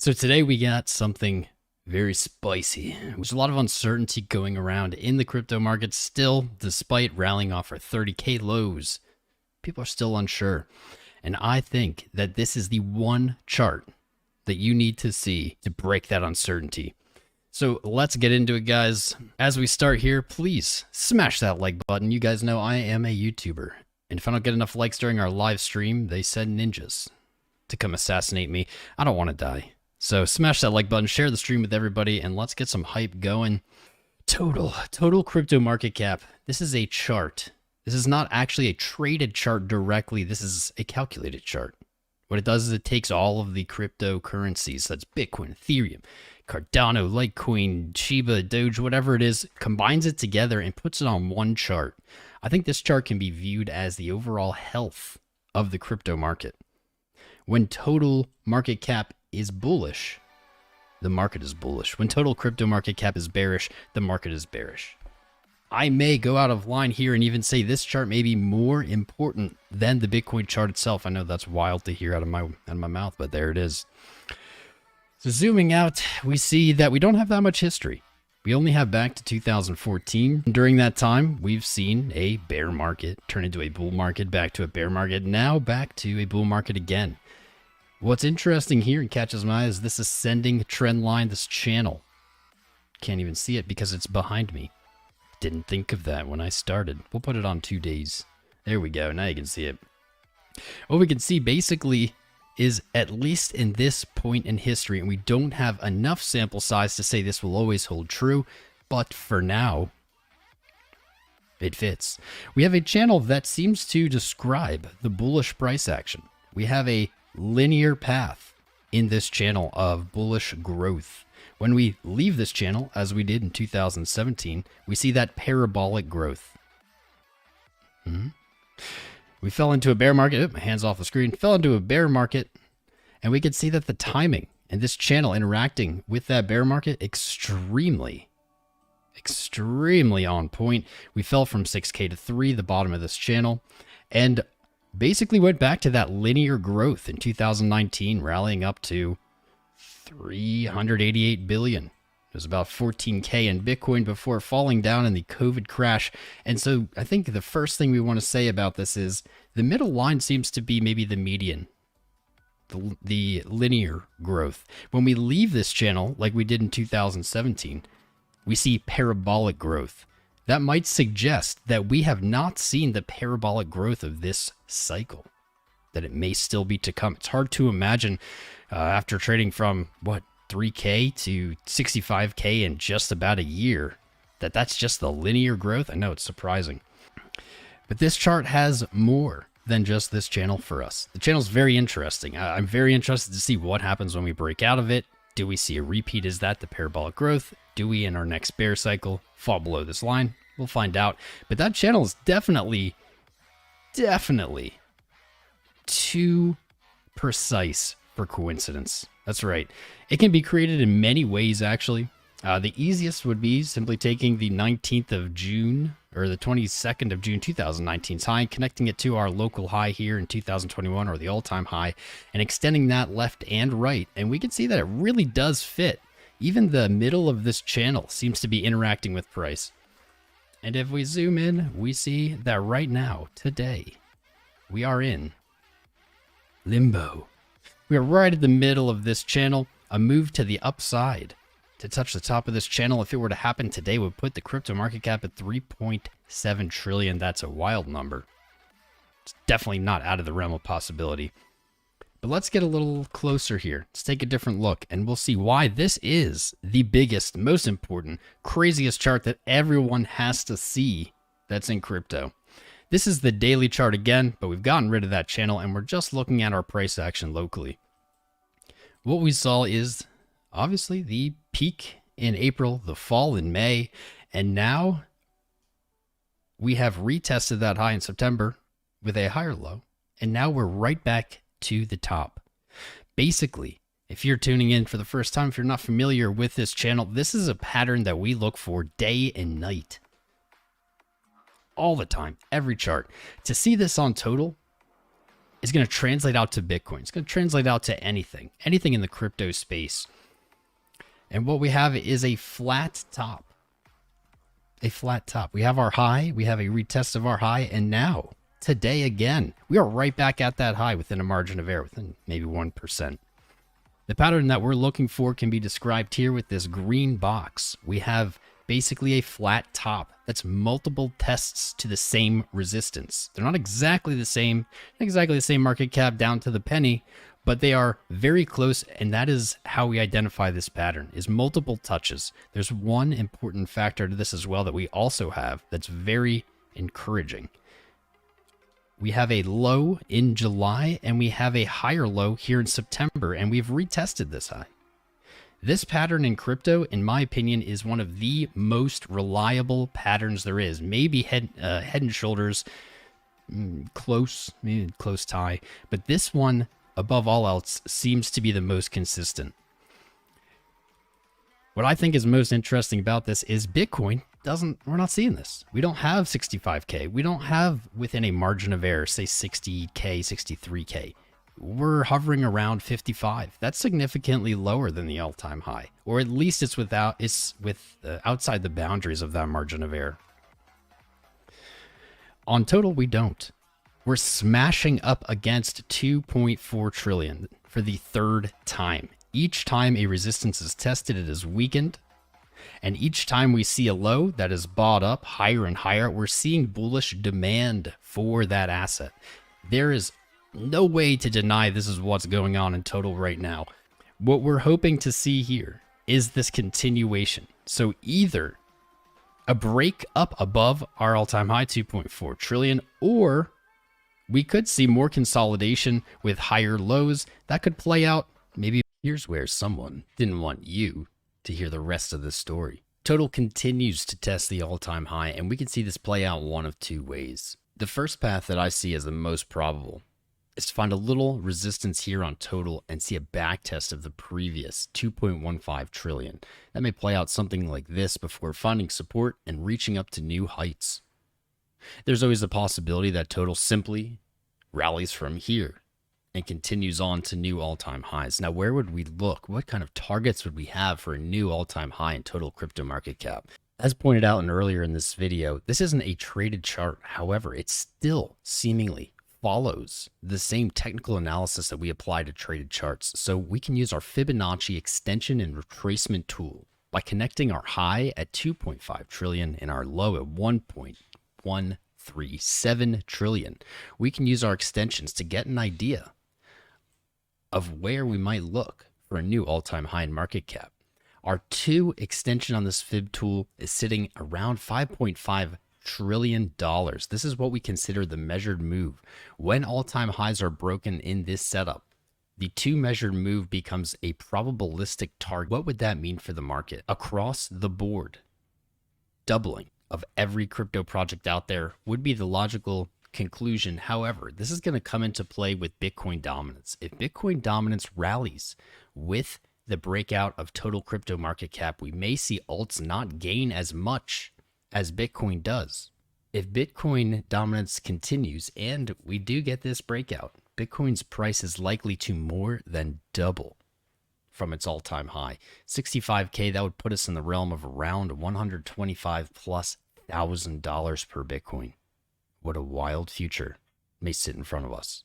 So today we got something very spicy. There's a lot of uncertainty going around in the crypto market still, despite rallying off our 30K lows. People are still unsure. And I think that this is the one chart that you need to see to break that uncertainty. So let's get into it, guys. As we start here, please smash that like button. You guys know I am a YouTuber. And if I don't get enough likes during our live stream, they send ninjas to come assassinate me. I don't want to die. So smash that like button, share the stream with everybody, and let's get some hype going. Total crypto market cap. This is a chart. This is not actually a traded chart directly. This is a calculated chart. What it does is it takes all of the cryptocurrencies, that's Bitcoin, Ethereum, Cardano, Litecoin, Shiba, Doge, whatever it is, combines it together and puts it on one chart. I think this chart can be viewed as the overall health of the crypto market. When total market cap is bullish, the market is bullish. When total crypto market cap is bearish, the market is bearish. I may go out of line here and even say this chart may be more important than the Bitcoin chart itself. I know that's wild to hear out of my mouth, but there it is. So zooming out, we see that we don't have that much history. We only have back to 2014. During that time, we've seen a bear market turn into a bull market, back to a bear market, now back to a bull market again. What's interesting here and catches my eye is this ascending trend line, this channel. Can't even see it because it's behind me. Didn't think of that when I started. We'll put it on 2 days. There we go. Now you can see it. What we can see basically is, at least in this point in history, and we don't have enough sample size to say this will always hold true, but for now, it fits. We have a channel that seems to describe the bullish price action. We have a linear path in this channel of bullish growth. When we leave this channel, as we did in 2017, we see that parabolic growth. We fell into a bear market. My hand's off the screen. Fell into a bear market, and we could see that the timing and this channel interacting with that bear market extremely on point. We fell from 6K to 3, the bottom of this channel, and basically went back to that linear growth in 2019, rallying up to 388 billion. It was about 14K in Bitcoin before falling down in the COVID crash. And so I think the first thing we want to say about this is the middle line seems to be maybe the median, the linear growth. When we leave this channel, like we did in 2017, we see parabolic growth. That might suggest that we have not seen the parabolic growth of this cycle, that it may still be to come. It's hard to imagine after trading from, 3K to 65K in just about a year, that's just the linear growth. I know it's surprising. But this chart has more than just this channel for us. The channel's very interesting. I'm very interested to see what happens when we break out of it. Do we see a repeat? Is that the parabolic growth? Do we, in our next bear cycle, fall below this line? We'll find out. But that channel is definitely too precise for coincidence. That's right. It can be created in many ways, actually. The easiest would be simply taking the 19th of June or the 22nd of June 2019's high, connecting it to our local high here in 2021 or the all-time high, and extending that left and right. And we can see that it really does fit. Even the middle of this channel seems to be interacting with price. And if we zoom in, we see that right now, today, we are in limbo. We are right at the middle of this channel. A move to the upside to touch the top of this channel, if it were to happen today, would put the crypto market cap at 3.7 trillion. That's a wild number. It's definitely not out of the realm of possibility. But let's get a little closer here. Let's take a different look, and we'll see why this is the biggest, most important, craziest chart that everyone has to see that's in crypto. This is the daily chart again, but we've gotten rid of that channel, and we're just looking at our price action locally. What we saw is obviously the peak in April, the fall in May, and now we have retested that high in September with a higher low, and now we're right back to the top. Basically, if you're tuning in for the first time, if you're not familiar with this channel, this is a pattern that we look for day and night. All the time, every chart. To see this on total is going to translate out to Bitcoin. It's going to translate out to anything in the crypto space. And what we have is a flat top. A flat top. We have our high, we have a retest of our high, and now, today again, we are right back at that high within a margin of error, within maybe 1%. The pattern that we're looking for can be described here with this green box. We have basically a flat top that's multiple tests to the same resistance. They're not exactly the same market cap down to the penny, but they are very close, and that is how we identify this pattern, is multiple touches. There's one important factor to this as well that we also have that's very encouraging. We have a low in July, and we have a higher low here in September, and we've retested this high. This pattern in crypto, in my opinion, is one of the most reliable patterns there is. Maybe head and shoulders, close tie, but this one, above all else, seems to be the most consistent. What I think is most interesting about this is Bitcoin we're not seeing this. We don't have 65K. We don't have within a margin of error, say 60K, 63K. We're hovering around 55. That's significantly lower than the all-time high, or at least it's outside the boundaries of that margin of error. On total, we don't. We're smashing up against 2.4 trillion for the third time. Each time a resistance is tested, it is weakened. And each time we see a low that is bought up higher and higher, we're seeing bullish demand for that asset. There is no way to deny this is what's going on in total right now. What we're hoping to see here is this continuation. So either a break up above our all-time high, 2.4 trillion, or we could see more consolidation with higher lows that could play out. Maybe here's where someone didn't want you to hear the rest of the story. Total continues to test the all-time high, and we can see this play out one of two ways. The first path that I see as the most probable is to find a little resistance here on total and see a back test of the previous 2.15 trillion. That may play out something like this before finding support and reaching up to new heights. There's always a possibility that total simply rallies from here and continues on to new all-time highs. Now, where would we look? What kind of targets would we have for a new all-time high in total crypto market cap? As pointed out earlier in this video, this isn't a traded chart. However, it still seemingly follows the same technical analysis that we apply to traded charts. So we can use our Fibonacci extension and retracement tool by connecting our high at 2.5 trillion and our low at 1.137 trillion. We can use our extensions to get an idea of where we might look for a new all-time high in market cap. Our 2 extension on this fib tool is sitting around $5.5 trillion. This is what we consider the measured move. When all-time highs are broken in this setup, the 2 measured move becomes a probabilistic target. What would that mean for the market? Across the board, doubling of every crypto project out there would be the logical conclusion. However, this is going to come into play with Bitcoin dominance. If Bitcoin dominance rallies with the breakout of total crypto market cap, we may see alts not gain as much as Bitcoin does. If Bitcoin dominance continues and we do get this breakout, Bitcoin's price is likely to more than double from its all-time high. 65K, that would put us in the realm of around $125,000+ per Bitcoin. What a wild future may sit in front of us.